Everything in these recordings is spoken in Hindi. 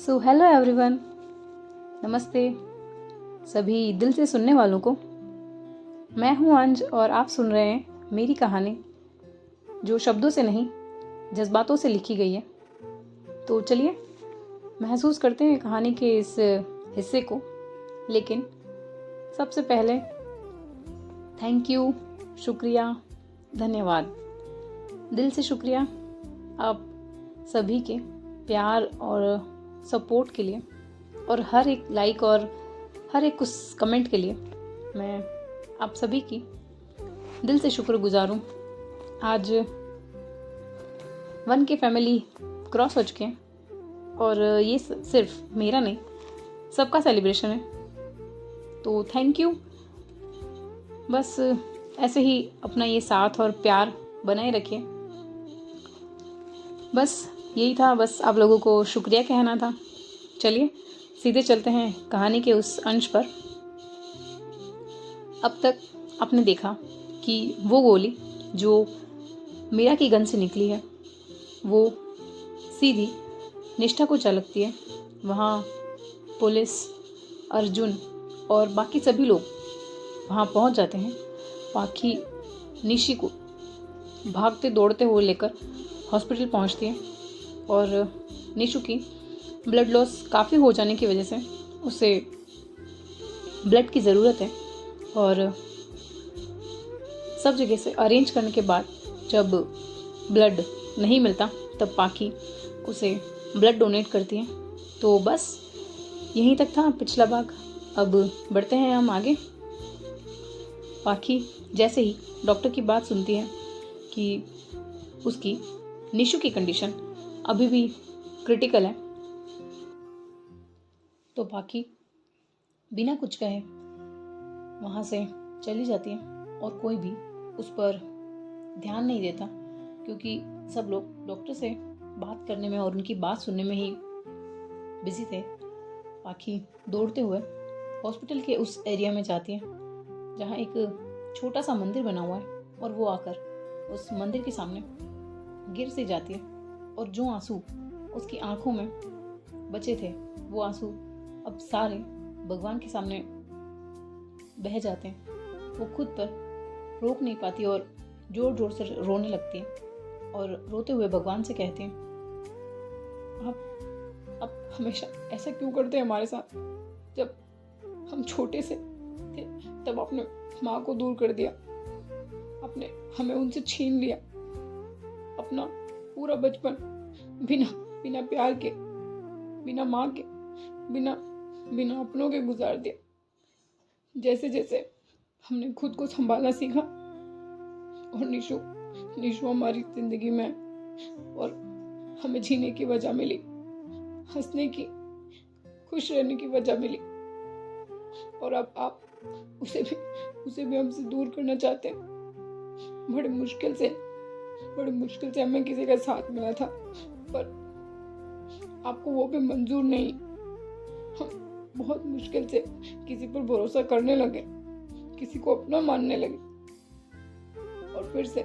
सो हेलो एवरीवन, नमस्ते सभी दिल से सुनने वालों को। मैं हूँ अंज और आप सुन रहे हैं मेरी कहानी, जो शब्दों से नहीं जज्बातों से लिखी गई है। तो चलिए महसूस करते हैं कहानी के इस हिस्से को। लेकिन सबसे पहले थैंक यू, शुक्रिया, धन्यवाद, दिल से शुक्रिया आप सभी के प्यार और सपोर्ट के लिए, और हर एक लाइक और हर एक उस कमेंट के लिए मैं आप सभी की दिल से शुक्रगुजार हूँ। आज 1K फैमिली क्रॉस हो चुके हैं और ये सिर्फ मेरा नहीं, सबका सेलिब्रेशन है। तो थैंक यू। बस ऐसे ही अपना ये साथ और प्यार बनाए रखिए। बस यही था, बस आप लोगों को शुक्रिया कहना था। चलिए सीधे चलते हैं कहानी के उस अंश पर। अब तक आपने देखा कि वो गोली जो मीरा की गन से निकली है वो सीधी निष्ठा को जा लगती है। वहाँ पुलिस, अर्जुन और बाकी सभी लोग वहाँ पहुँच जाते हैं। पाखी निशी को भागते दौड़ते हुए लेकर हॉस्पिटल पहुँचती है और निशु की ब्लड लॉस काफ़ी हो जाने की वजह से उसे ब्लड की ज़रूरत है। और सब जगह से अरेंज करने के बाद जब ब्लड नहीं मिलता तब पाखी उसे ब्लड डोनेट करती है। तो बस यहीं तक था पिछला भाग। अब बढ़ते हैं हम आगे। पाखी जैसे ही डॉक्टर की बात सुनती है कि उसकी निशु की कंडीशन अभी भी क्रिटिकल है, तो पाखी बिना कुछ कहे वहाँ से चली जाती है और कोई भी उस पर ध्यान नहीं देता, क्योंकि सब लोग डॉक्टर से बात करने में और उनकी बात सुनने में ही बिजी थे। पाखी दौड़ते हुए हॉस्पिटल के उस एरिया में जाती है जहाँ एक छोटा सा मंदिर बना हुआ है, और वो आकर उस मंदिर के सामने गिर से जाती है। और जो आंसू उसकी आंखों में बचे थे वो आंसू अब सारे भगवान के सामने बह जाते हैं। वो खुद पर रोक नहीं पाती और जोर जोर से रोने लगती है और रोते हुए भगवान से कहती हैं, आप हमेशा ऐसा क्यों करते हैं हमारे साथ? जब हम छोटे से थे तब आपने माँ को दूर कर दिया, आपने हमें उनसे छीन लिया, अपना पूरा बचपन बिना प्यार के, बिना माँ के, बिना अपनों के गुजार दिया। जैसे जैसे हमने खुद को संभालना सीखा और निशु हमारी जिंदगी में और हमें जीने की वजह मिली, हंसने की, खुश रहने की वजह मिली, और अब आप उसे भी हमसे दूर करना चाहते हैं। बड़े मुश्किल से हमें किसी का साथ मिला था, पर आपको वो भी मंजूर नहीं। हम बहुत मुश्किल से किसी पर भरोसा करने लगे, किसी को अपना मानने लगे, और फिर से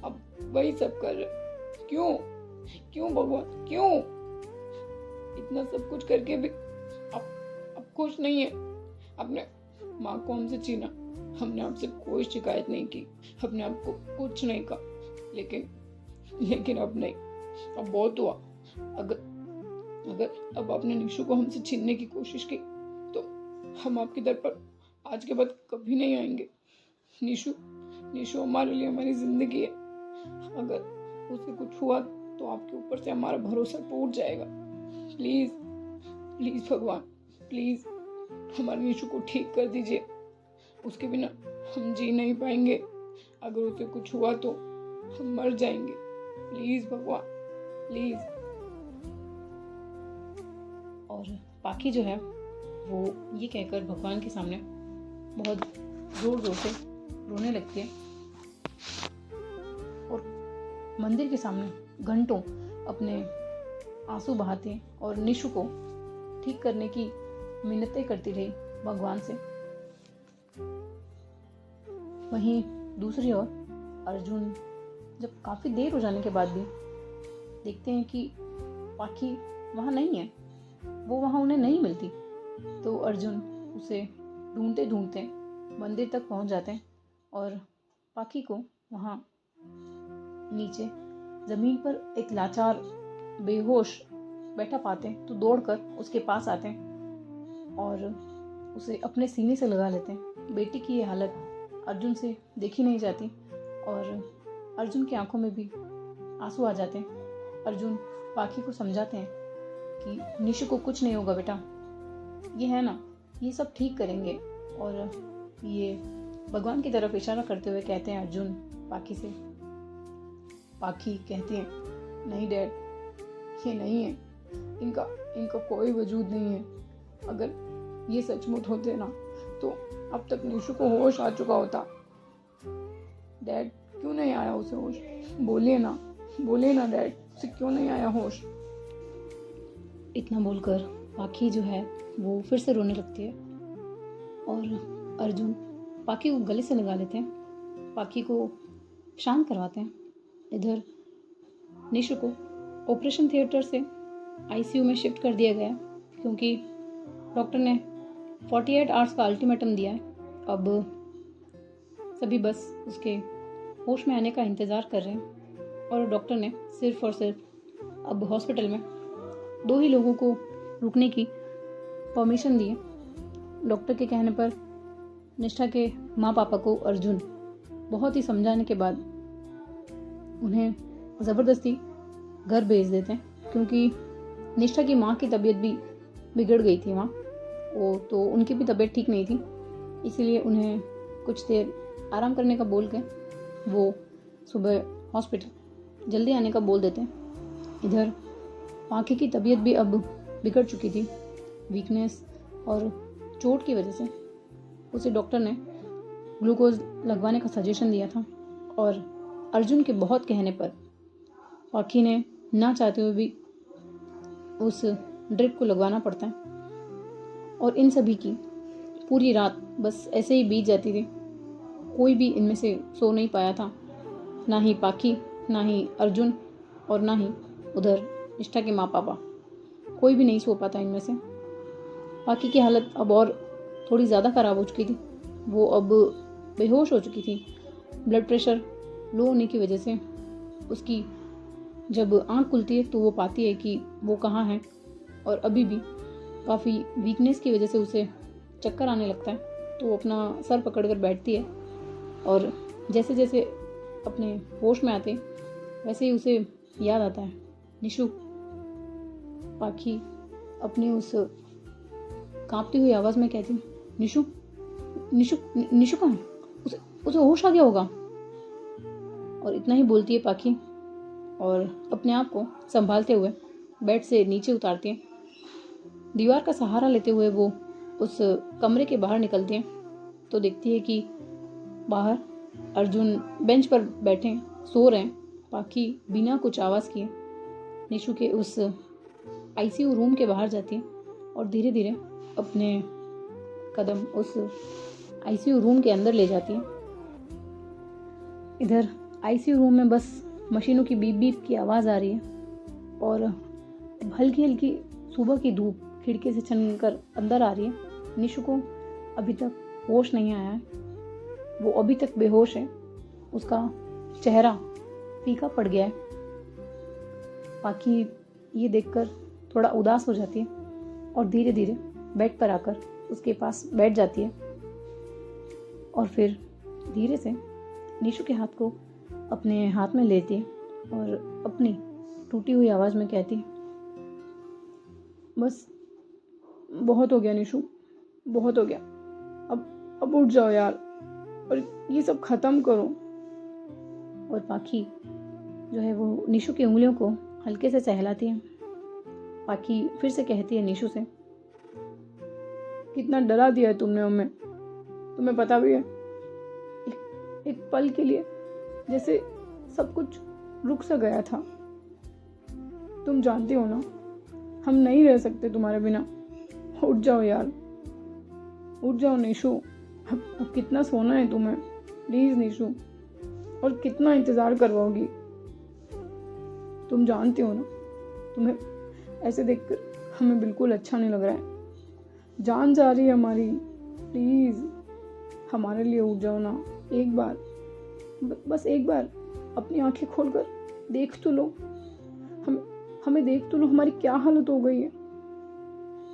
अब वही सब कर रहे। क्यों भगवान, क्यों? इतना सब कुछ करके भी अब खुश नहीं है। आपने माँ को हमसे छीना, हमने आपसे कोई शिकायत नहीं की, हमने आपको कुछ नहीं कहा, लेकिन अब नहीं, अब बहुत हुआ। अगर अब आपने निशु को हमसे छीनने की कोशिश की तो हम आपके दर पर आज के बाद कभी नहीं आएंगे। निशु हमारे लिए हमारी जिंदगी है। अगर उसे कुछ हुआ तो आपके ऊपर से हमारा भरोसा टूट जाएगा। प्लीज भगवान, प्लीज हमारे निशु को ठीक कर दीजिए। उसके बिना हम जी नहीं पाएंगे। अगर उसे कुछ हुआ तो हम मर जाएंगे। प्लीज भगवान, प्लीज। और पाखी जो है वो ये कहकर भगवान के सामने बहुत जोर जोर से रोने लगती है और मंदिर के सामने घंटों अपने आंसू बहाते हैं और निशु को ठीक करने की मिन्नतें करती रही भगवान से। वहीं दूसरी ओर अर्जुन जब काफ़ी देर हो जाने के बाद भी देखते हैं कि पाखी वहाँ नहीं है, वो वहाँ उन्हें नहीं मिलती। तो अर्जुन उसे ढूंढते ढूंढते मंदिर तक पहुँच जाते हैं और पाखी को वहाँ नीचे ज़मीन पर एक लाचार बेहोश बैठा पाते हैं। तो दौड़कर उसके पास आते हैं और उसे अपने सीने से लगा लेते हैं। बेटी की ये हालत अर्जुन से देखी नहीं जाती और अर्जुन की आंखों में भी आंसू आ जाते हैं। अर्जुन पाखी को समझाते हैं कि निशु को कुछ नहीं होगा बेटा, ये है ना, ये सब ठीक करेंगे। और ये भगवान की तरफ इशारा करते हुए कहते हैं अर्जुन पाखी से। पाखी कहती है, नहीं डैड, ये नहीं है, इनका कोई वजूद नहीं है। अगर ये सचमुच होते ना तो अब तक निशु को होश आ चुका होता। डैड, क्यों नहीं आया उसे होश? बोलिए ना डैड, उसे क्यों नहीं आया होश? इतना बोलकर पाखी जो है वो फिर से रोने लगती है और अर्जुन पाखी को गले से लगा लेते हैं, पाखी को शांत करवाते हैं। इधर निशु को ऑपरेशन थिएटर से आईसीयू में शिफ्ट कर दिया गया क्योंकि डॉक्टर ने 48 आवर्स का अल्टीमेटम दिया है। अब सभी बस उसके होश में आने का इंतज़ार कर रहे हैं और डॉक्टर ने सिर्फ और सिर्फ अब हॉस्पिटल में 2 ही लोगों को रुकने की परमिशन दी है। डॉक्टर के कहने पर निष्ठा के माँ पापा को अर्जुन बहुत ही समझाने के बाद उन्हें ज़बरदस्ती घर भेज देते हैं क्योंकि निष्ठा की माँ की तबीयत भी बिगड़ गई थी वहाँ, वो तो उनकी भी तबीयत ठीक नहीं थी, इसीलिए उन्हें कुछ देर आराम करने का बोल के वो सुबह हॉस्पिटल जल्दी आने का बोल देते हैं। इधर पाखी की तबीयत भी अब बिगड़ चुकी थी, वीकनेस और चोट की वजह से उसे डॉक्टर ने ग्लूकोज लगवाने का सजेशन दिया था और अर्जुन के बहुत कहने पर पाखी ने ना चाहते हुए भी उस ड्रिप को लगवाना पड़ता है। और इन सभी की पूरी रात बस ऐसे ही बीत जाती थी। कोई भी इनमें से सो नहीं पाया था, ना ही पाखी, ना ही अर्जुन और ना ही उधर निष्ठा के माँ पापा, कोई भी नहीं सो पाता इनमें से। पाखी की हालत अब और थोड़ी ज़्यादा ख़राब हो चुकी थी, वो अब बेहोश हो चुकी थी। ब्लड प्रेशर लो होने की वजह से उसकी जब आँख खुलती है तो वो पाती है कि वो कहाँ है और अभी भी काफ़ी वीकनेस की वजह से उसे चक्कर आने लगता है। तो वो अपना सर पकड़कर बैठती है और जैसे जैसे अपने होश में आते वैसे ही उसे याद आता है निशु। पाखी अपनी उस कांपती हुई आवाज़ में कहती, निशु निशु निशु कहाँ है? उसे होश आ गया होगा। और इतना ही बोलती है पाखी और अपने आप को संभालते हुए बेड से नीचे उतारती है। दीवार का सहारा लेते हुए वो उस कमरे के बाहर निकलती है तो देखती है कि बाहर अर्जुन बेंच पर बैठे सो रहे हैं। पाखी बिना कुछ आवाज़ किए निशु के उस आईसीयू रूम के बाहर जाती है और धीरे धीरे अपने कदम उस आईसीयू रूम के अंदर ले जाती है। इधर आईसीयू रूम में बस मशीनों की बीप बीप की आवाज़ आ रही है और हल्की हल्की सुबह की धूप खिड़की से छनकर अंदर आ रही है। निशु को अभी तक होश नहीं आया है, वो अभी तक बेहोश है, उसका चेहरा फीका पड़ गया है। पाखी ये देखकर थोड़ा उदास हो जाती है और धीरे धीरे बेड पर आकर उसके पास बैठ जाती है और फिर धीरे से निशु के हाथ को अपने हाथ में लेती है और अपनी टूटी हुई आवाज़ में कहती है, बस बहुत हो गया निशु, बहुत हो गया, अब उठ जाओ यार और ये सब ख़त्म करो। और पाखी जो है वो निशु की उंगलियों को हल्के से सहलाती है। पाखी फिर से कहती है निशु से, कितना डरा दिया है तुमने हमें, तुम्हें पता भी है। एक पल के लिए जैसे सब कुछ रुक सा गया था। तुम जानती हो ना, हम नहीं रह सकते तुम्हारे बिना। उठ जाओ यार, उठ जाओ निशु, अब कितना सोना है तुम्हें, प्लीज़ निशु, और कितना इंतज़ार करवाओगी। तुम जानती हो ना, ऐसे देखकर हमें बिल्कुल अच्छा नहीं लग रहा है। जान जा रही है हमारी। प्लीज़ हमारे लिए उठ जाओ ना एक बार, बस एक बार अपनी आंखें खोलकर देख तो लो। हमें देख तो लो, हमारी क्या हालत हो गई है।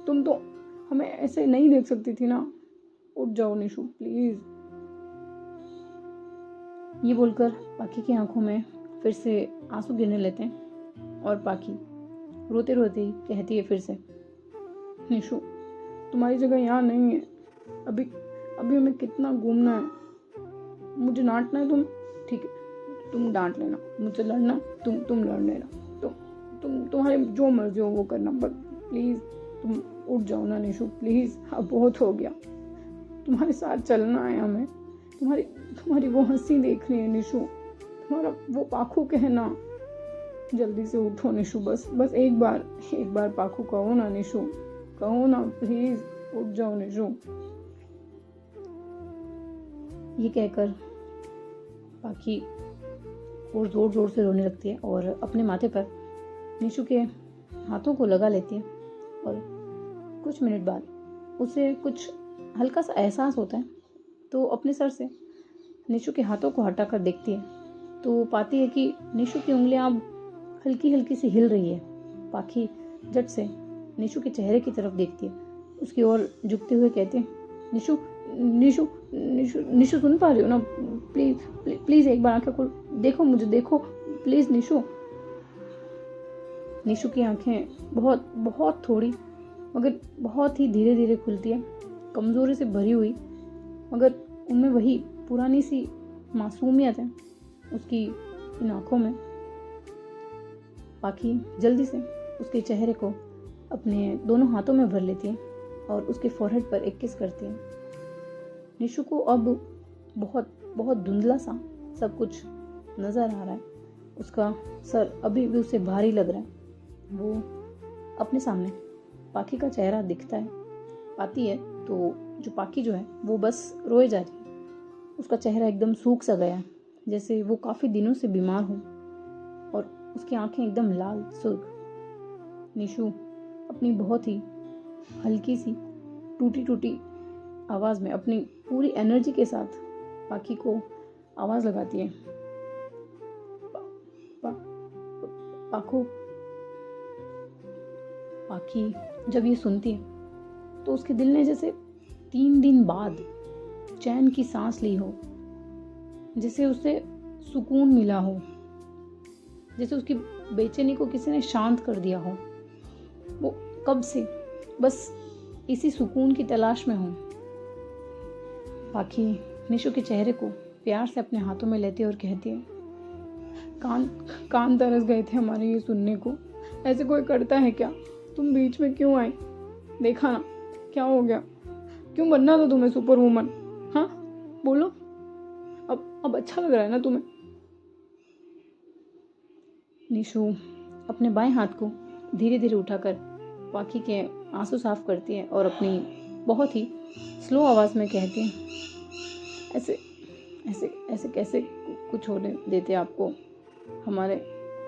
तुम तो हमें ऐसे नहीं देख सकती थी ना। उठ जाओ निशु प्लीज़। ये बोलकर पाखी की आंखों में फिर से आंसू गिरने लेते हैं और पाखी रोते रोते ही कहती है फिर से, निशु तुम्हारी जगह यहाँ नहीं है। अभी अभी हमें कितना घूमना है। मुझे डांटना है तुम, ठीक है तुम डांट लेना, मुझसे लड़ना तुम लड़ लेना, तुम्हारे जो मर्जी हो वो करना, बट प्लीज़ तुम उठ जाओ ना निशु प्लीज़। अब बहुत हो गया। तुम्हारे साथ चलना है हमें। तुम्हारी वो हंसी देखनी है निशु, तुम्हारा वो पाखू कहना। जल्दी से उठो निशु, बस एक बार पाखू कहो ना निशु, कहो ना प्लीज। उठ जाओ निशु। ये कहकर पाखी और ज़ोर ज़ोर से रोने लगती है और अपने माथे पर निशु के हाथों को लगा लेती है। और कुछ मिनट बाद उसे कुछ हल्का सा एहसास होता है, तो अपने सर से निशु के हाथों को हटाकर देखती है तो पाती है कि निशु की उंगलियां अब हल्की हल्की सी हिल रही है। पाखी झट से निशु के चेहरे की तरफ देखती है, उसकी ओर झुकते हुए कहते हैं, निशु निशु निशु निशु सुन पा रही हो ना? प्लीज प्लीज एक बार आंखें खोल, देखो मुझे, देखो प्लीज निशु। निशु की आंखें बहुत बहुत थोड़ी मगर बहुत ही धीरे धीरे खुलती है, कमजोरी से भरी हुई, मगर उनमें वही पुरानी सी मासूमियत है उसकी इन आंखों में। पाखी जल्दी से उसके चेहरे को अपने दोनों हाथों में भर लेती है और उसके फोरहेड पर एक किस करती है। निशु को अब बहुत बहुत धुंधला सा सब कुछ नजर आ रहा है। उसका सर अभी भी उसे भारी लग रहा है। वो अपने सामने पाखी का चेहरा दिखता है, पाती है तो जो पाखी जो है वो बस रोए जा रही है। उसका चेहरा एकदम सूख सा गया है, जैसे वो काफ़ी दिनों से बीमार हो, और उसकी आंखें एकदम लाल सुर्ख। निशु अपनी बहुत ही हल्की सी टूटी टूटी आवाज़ में अपनी पूरी एनर्जी के साथ पाखी को आवाज़ लगाती है, पाखो। पाखी जब ये सुनती है तो उसके दिल ने जैसे 3 दिन बाद चैन की सांस ली हो, जैसे उसे सुकून मिला हो, जैसे उसकी बेचैनी को किसी ने शांत कर दिया हो। वो कब से बस इसी सुकून की तलाश में हो। पाखी निशु के चेहरे को प्यार से अपने हाथों में लेती है और कहती है, कान तरस गए थे हमारे ये सुनने को। ऐसे कोई करता है क्या? तुम बीच में क्यों आई? देखा ना क्या हो गया? क्यों बनना था तुम्हें सुपर वुमन? हाँ बोलो, अब अच्छा लग रहा है ना तुम्हें? निशु अपने बाएं हाथ को धीरे धीरे उठाकर पाखी के आंसू साफ करती है और अपनी बहुत ही स्लो आवाज़ में कहती है, ऐसे ऐसे ऐसे कैसे कुछ होने देते आपको? हमारे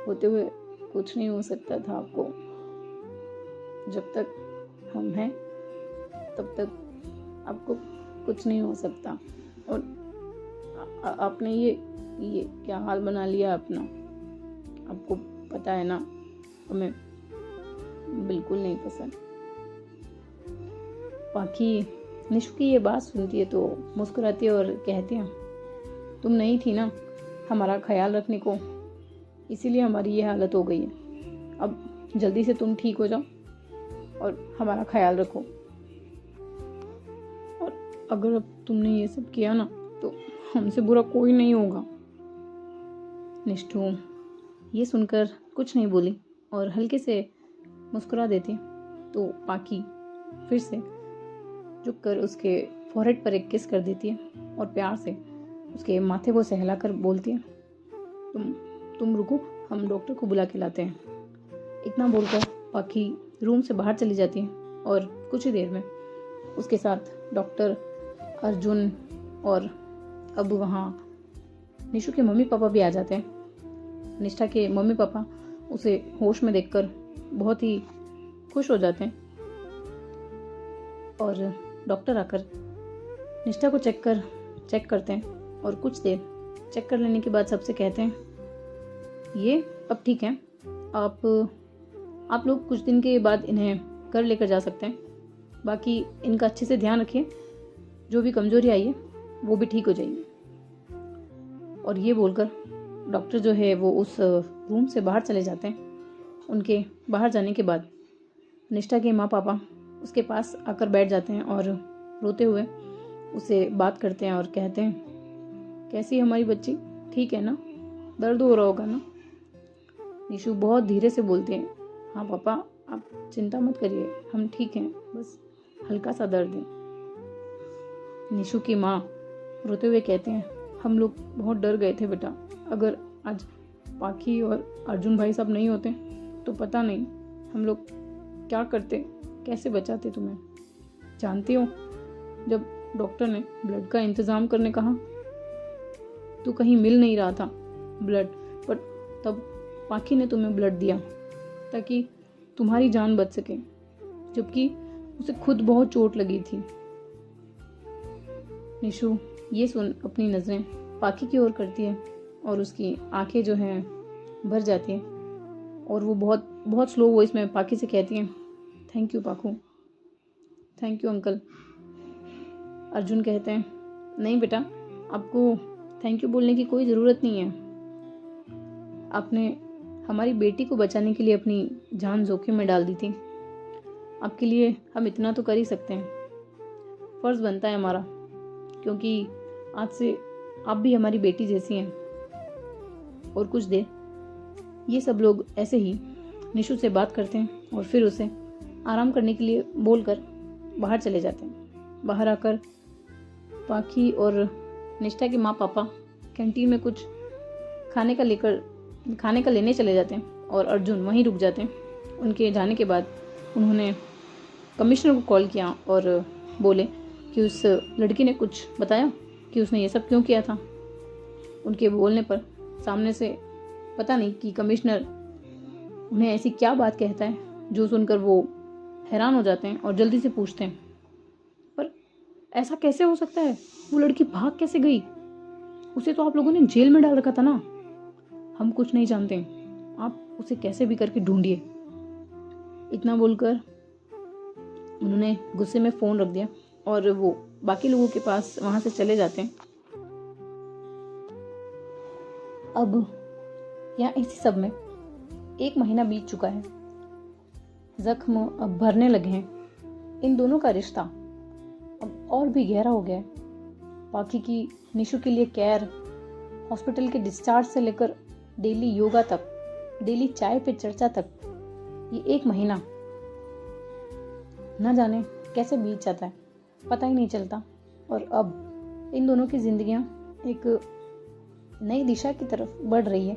होते हुए कुछ नहीं हो सकता था आपको। जब तक हम हैं तब तक आपको कुछ नहीं हो सकता। और आपने ये क्या हाल बना लिया अपना? आपको पता है ना, हमें बिल्कुल नहीं पसंद। पाखी निशु की ये बात सुनती है तो मुस्कुराती है और कहती है, तुम नहीं थी ना हमारा ख्याल रखने को, इसीलिए हमारी ये हालत हो गई है। अब जल्दी से तुम ठीक हो जाओ और हमारा ख्याल रखो। और अगर अब तुमने ये सब किया ना तो हमसे बुरा कोई नहीं होगा। निष्ठू ये सुनकर कुछ नहीं बोली और हल्के से मुस्कुरा देती। तो पाखी फिर से झुक कर उसके फोरहेड पर एक किस कर देती है और प्यार से उसके माथे को सहलाकर बोलती है, तुम रुको, हम डॉक्टर को बुला के लाते हैं। इतना बोलकर पाखी रूम से बाहर चली जाती है और कुछ ही देर में उसके साथ डॉक्टर अर्जुन और अब वहाँ निशु के मम्मी पापा भी आ जाते हैं। निष्ठा के मम्मी पापा उसे होश में देखकर बहुत ही खुश हो जाते हैं और डॉक्टर आकर निष्ठा को चेक करते हैं और कुछ देर चेक कर लेने के बाद सबसे कहते हैं ये अब ठीक है, आप लोग कुछ दिन के बाद इन्हें घर लेकर जा सकते हैं, बाकी इनका अच्छे से ध्यान रखिए, जो भी कमजोरी आई है वो भी ठीक हो जाएगी। और ये बोलकर डॉक्टर जो है वो उस रूम से बाहर चले जाते हैं। उनके बाहर जाने के बाद निष्ठा के माँ पापा उसके पास आकर बैठ जाते हैं और रोते हुए उसे बात करते हैं और कहते हैं, कैसी है हमारी बच्ची, ठीक है ना, दर्द हो रहा होगा ना। निशु बहुत धीरे से बोलते हैं, हाँ पापा आप चिंता मत करिए, हम ठीक हैं, बस हल्का सा दर्द है। निशु की माँ रोते हुए कहते हैं, हम लोग बहुत डर गए थे बेटा, अगर आज पाखी और अर्जुन भाई साहब नहीं होते तो पता नहीं हम लोग क्या करते, कैसे बचाते तुम्हें। जानती हो, जब डॉक्टर ने ब्लड का इंतज़ाम करने कहा तो कहीं मिल नहीं रहा था ब्लड, पर तब पाखी ने तुम्हें ब्लड दिया ताकि तुम्हारी जान बच सके, जबकि उसे खुद बहुत चोट लगी थी। निशु ये सुन अपनी नज़रें पाखी की ओर करती है और उसकी आंखें जो हैं भर जाती हैं और वो बहुत बहुत स्लो वॉइस में पाखी से कहती हैं, thank you Pakhu, thank you uncle. Arjun कहते हैं, नहीं बेटा, आपको थैंक यू बोलने की कोई ज़रूरत नहीं है, आपने हमारी बेटी को बचाने के लिए अपनी जान जोखिम में डाल दी थी, आपके लिए हम इतना तो कर ही सकते हैं, फ़र्ज़ बनता है हमारा, क्योंकि आज से आप भी हमारी बेटी जैसी हैं। और कुछ देर ये सब लोग ऐसे ही निशु से बात करते हैं और फिर उसे आराम करने के लिए बोलकर बाहर चले जाते हैं। बाहर आकर पाखी और निष्ठा के माँ पापा कैंटीन में कुछ खाने का लेने चले जाते हैं और अर्जुन वहीं रुक जाते हैं। उनके जाने के बाद उन्होंने कमिश्नर को कॉल किया और बोले कि उस लड़की ने कुछ बताया कि उसने ये सब क्यों किया था। उनके बोलने पर सामने से पता नहीं कि कमिश्नर उन्हें ऐसी क्या बात कहता है जो सुनकर वो हैरान हो जाते हैं और जल्दी से पूछते हैं, पर ऐसा कैसे हो सकता है, वो लड़की भाग कैसे गई, उसे तो आप लोगों ने जेल में डाल रखा था ना। हम कुछ नहीं जानते, आप उसे कैसे भी करके ढूंढिए। इतना बोलकर उन्होंने गुस्से में फ़ोन रख दिया और वो बाकी लोगों के पास वहाँ से चले जाते हैं। अब यहाँ इसी सब में 1 महीना बीत चुका है, जख्म अब भरने लगे हैं। इन दोनों का रिश्ता अब और भी गहरा हो गया है। पाखी की निशु के लिए केयर, हॉस्पिटल के डिस्चार्ज से लेकर डेली योगा तक, डेली चाय पे चर्चा तक, ये 1 महीना न जाने कैसे बीत जाता है, पता ही नहीं चलता। और अब इन दोनों की जिंदगियां एक नई दिशा की तरफ बढ़ रही है।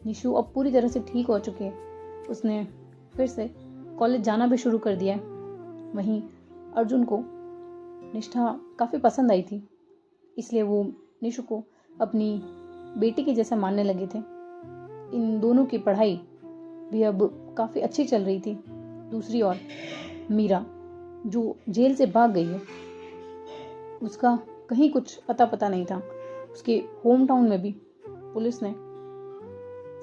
निशु अब पूरी तरह से ठीक हो चुकी है, उसने फिर से कॉलेज जाना भी शुरू कर दिया है। वहीं अर्जुन को निष्ठा काफ़ी पसंद आई थी, इसलिए वो निशु को अपनी बेटी के जैसा मानने लगे थे। इन दोनों की पढ़ाई भी अब काफ़ी अच्छी चल रही थी। दूसरी ओर मीरा जो जेल से भाग गई है, उसका कहीं कुछ पता नहीं था। उसके होम टाउन में भी पुलिस ने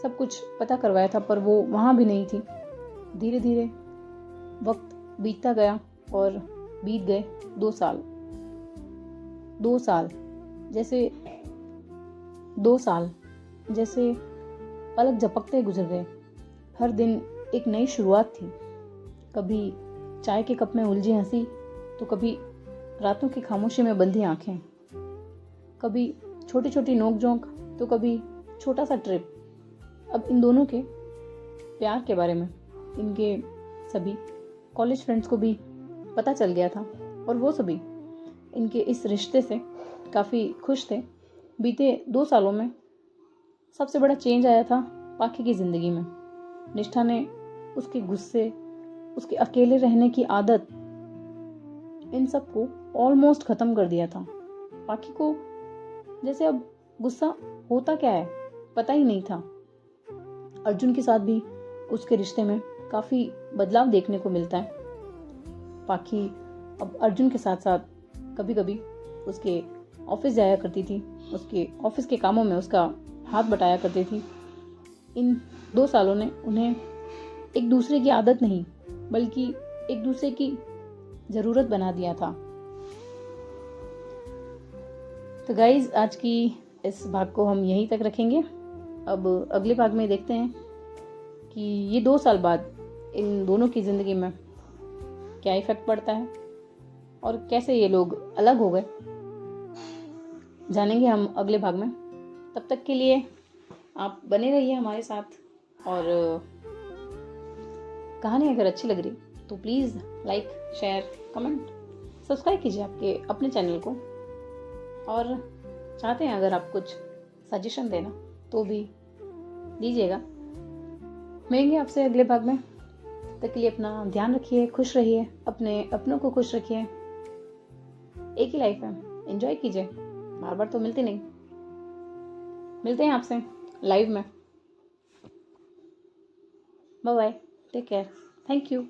सब कुछ पता करवाया था, पर वो वहाँ भी नहीं थी। धीरे धीरे वक्त बीतता गया और बीत गए 2 साल। 2 साल जैसे पलक झपकते गुजर गए। हर दिन एक नई शुरुआत थी। कभी चाय के कप में उलझी हंसी, तो कभी रातों की खामोशी में बंधी आंखें, कभी छोटी छोटी नोक-झोंक, तो कभी छोटा सा ट्रिप। अब इन दोनों के प्यार के बारे में इनके सभी कॉलेज फ्रेंड्स को भी पता चल गया था और वो सभी इनके इस रिश्ते से काफ़ी खुश थे। बीते 2 सालों में सबसे बड़ा चेंज आया था पाखी की ज़िंदगी में। निष्ठा ने उसके गुस्से, उसके अकेले रहने की आदत, इन सब को ऑलमोस्ट ख़त्म कर दिया था। पाखी को जैसे अब गुस्सा होता क्या है पता ही नहीं था। अर्जुन के साथ भी उसके रिश्ते में काफ़ी बदलाव देखने को मिलता है। पाखी अब अर्जुन के साथ साथ कभी कभी उसके ऑफिस जाया करती थी, उसके ऑफिस के कामों में उसका हाथ बटाया करती थी। इन 2 सालों ने उन्हें एक दूसरे की आदत नहीं बल्कि एक दूसरे की ज़रूरत बना दिया था। तो गाइज, आज की इस भाग को हम यहीं तक रखेंगे। अब अगले भाग में देखते हैं कि ये 2 साल बाद इन दोनों की ज़िंदगी में क्या इफेक्ट पड़ता है और कैसे ये लोग अलग हो गए, जानेंगे हम अगले भाग में। तब तक के लिए आप बने रहिए हमारे साथ, और कहानी अगर अच्छी लग रही तो please like, share, comment, subscribe कीजिए आपके अपने चैनल को। और चाहते हैं अगर आप कुछ सजेशन देना तो भी दीजिएगा। मिलेंगे आपसे अगले भाग में। तब तक के लिए अपना ध्यान रखिए, खुश रहिए, अपने अपनों को खुश रखिए। एक ही लाइफ है, एंजॉय कीजिए, बार बार तो मिलती नहीं। मिलते हैं आपसे लाइव में। Bye bye, take care, thank you.